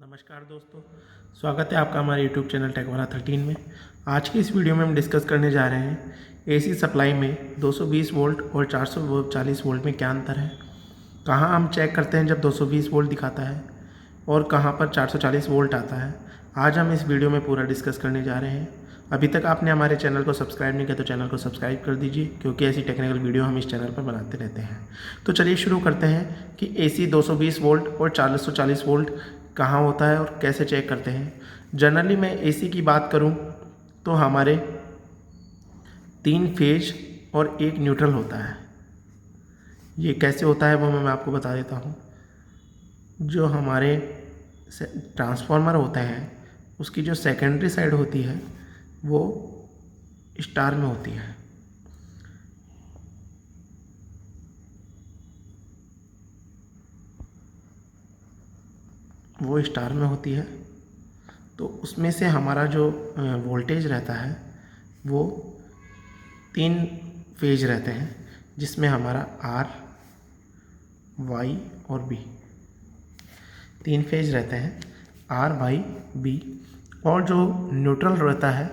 नमस्कार दोस्तों, स्वागत है आपका हमारे YouTube चैनल टेकवाला 13 में। आज की इस वीडियो में हम डिस्कस करने जा रहे हैं एसी सप्लाई में 220 वोल्ट और 440 वोल्ट में क्या अंतर है, कहां हम चेक करते हैं जब 220 वोल्ट दिखाता है और कहां पर 440 वोल्ट आता है। आज हम इस वीडियो में पूरा डिस्कस करने जा रहे हैं। अभी तक आपने हमारे चैनल को सब्सक्राइब नहीं किया तो चैनल को सब्सक्राइब कर दीजिए, क्योंकि ऐसी टेक्निकल वीडियो हम इस चैनल पर बनाते रहते हैं। तो चलिए शुरू करते हैं कि एसी 220 वोल्ट और 440 वोल्ट कहाँ होता है और कैसे चेक करते हैं। जनरली मैं एसी की बात करूं तो हमारे 3 फेज और 1 न्यूट्रल होता है। ये कैसे होता है वो मैं आपको बता देता हूं। जो हमारे ट्रांसफार्मर होते हैं उसकी जो सेकेंडरी साइड होती है वो स्टार में होती है। वो स्टार में होती है, तो उसमें से हमारा जो वोल्टेज रहता है वो 3 फेज रहते हैं, जिसमें हमारा आर, वाई और बी 3 फेज रहते हैं, आर, वाई, बी। और जो न्यूट्रल रहता है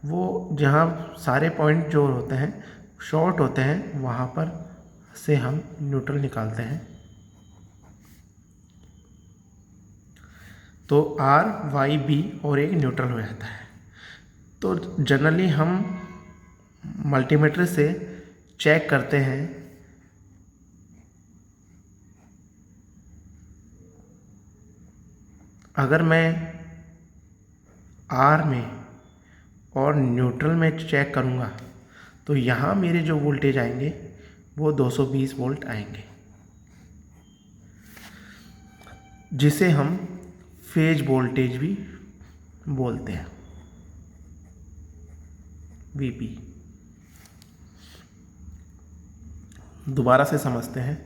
वो जहाँ सारे पॉइंट जो होते हैं शॉर्ट होते हैं वहाँ पर से हम न्यूट्रल निकालते हैं। तो आर, वाई, बी और एक न्यूट्रल हो जाता है। तो जनरली हम मल्टीमीटर से चेक करते हैं अगर मैं आर में और न्यूट्रल में चेक करूँगा तो यहाँ मेरे जो वोल्टेज आएंगे वो 220 वोल्ट आएंगे, जिसे हम फेज वोल्टेज भी बोलते हैं, वीपी। दोबारा से समझते हैं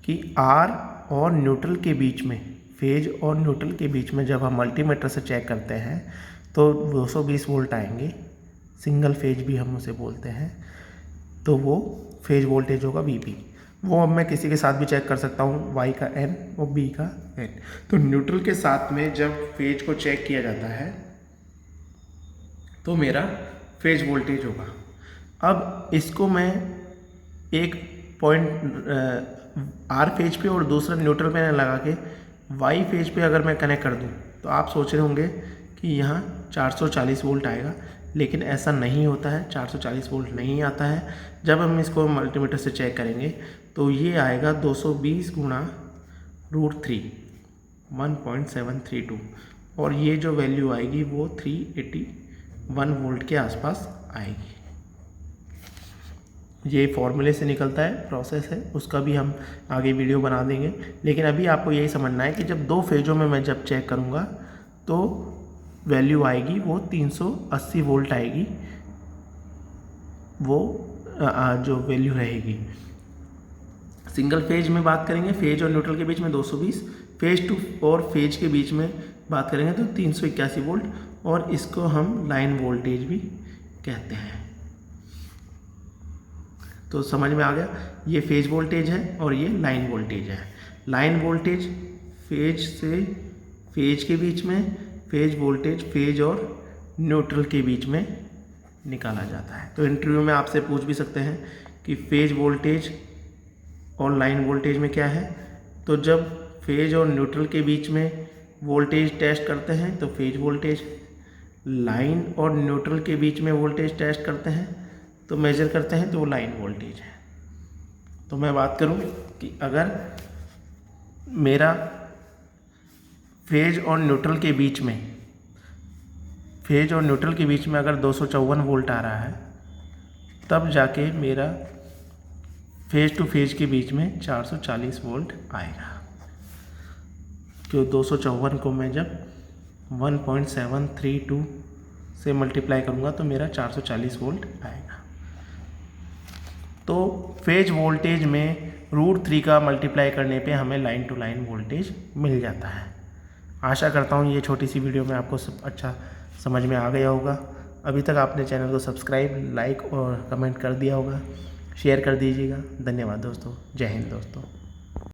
कि आर और न्यूट्रल के बीच में, फेज और न्यूट्रल के बीच में जब हम मल्टीमीटर से चेक करते हैं तो 220 वोल्ट आएंगे। सिंगल फेज भी हम उसे बोलते हैं, तो वो फेज वोल्टेज होगा वीपी। वो अब मैं किसी के साथ भी चेक कर सकता हूँ, वाई का एन और बी का एन। तो न्यूट्रल के साथ में जब फेज को चेक किया जाता है तो मेरा फेज वोल्टेज होगा। अब इसको मैं एक पॉइंट आर फेज पे और दूसरा न्यूट्रल पे लगा के वाई फेज पे अगर मैं कनेक्ट कर दूँ तो आप सोच रहे होंगे कि यहाँ 440 वोल्ट आएगा, लेकिन ऐसा नहीं होता है। 440 वोल्ट नहीं आता है। जब हम इसको मल्टीमीटर से चेक करेंगे तो ये आएगा 220 गुणा √3, 1.732, और ये जो वैल्यू आएगी वो 381 वोल्ट के आसपास आएगी। ये फॉर्मूले से निकलता है, प्रोसेस है, उसका भी हम आगे वीडियो बना देंगे। लेकिन अभी आपको यही समझना है कि जब 2 फेजों में मैं जब चेक करूँगा तो वैल्यू आएगी वो 380 वोल्ट आएगी, वो जो वैल्यू रहेगी। सिंगल फेज में बात करेंगे, फेज और न्यूट्रल के बीच में 220, फेज टू और फेज के बीच में बात करेंगे तो 381 वोल्ट, और इसको हम लाइन वोल्टेज भी कहते हैं। तो समझ में आ गया, ये फेज वोल्टेज है और ये लाइन वोल्टेज है। लाइन वोल्टेज फेज से फेज के बीच में, फेज वोल्टेज फेज और न्यूट्रल के बीच में निकाला जाता है। तो इंटरव्यू में आपसे पूछ भी सकते हैं कि फेज वोल्टेज और लाइन वोल्टेज में क्या है। तो जब फेज और न्यूट्रल के बीच में वोल्टेज टेस्ट करते हैं तो फेज वोल्टेज, लाइन और न्यूट्रल के बीच में वोल्टेज टेस्ट करते हैं तो मेजर करते हैं तो वो लाइन वोल्टेज है। तो मैं बात करूं कि अगर मेरा फेज और न्यूट्रल के बीच में, फेज और न्यूट्रल के बीच में अगर 254 वोल्ट आ रहा है, तब जाके मेरा फेज टू फेज के बीच में 440 वोल्ट आएगा। क्यों 254 को मैं जब 1.732 से मल्टीप्लाई करूँगा तो मेरा 440 वोल्ट आएगा। तो फेज वोल्टेज में √3 का मल्टीप्लाई करने पे हमें लाइन टू लाइन वोल्टेज मिल जाता है। आशा करता हूँ ये छोटी सी वीडियो में आपको सब अच्छा समझ में आ गया होगा। अभी तक आपने चैनल को सब्सक्राइब, लाइक और कमेंट कर दिया होगा, शेयर कर दीजिएगा। धन्यवाद दोस्तों, जय हिंद दोस्तों।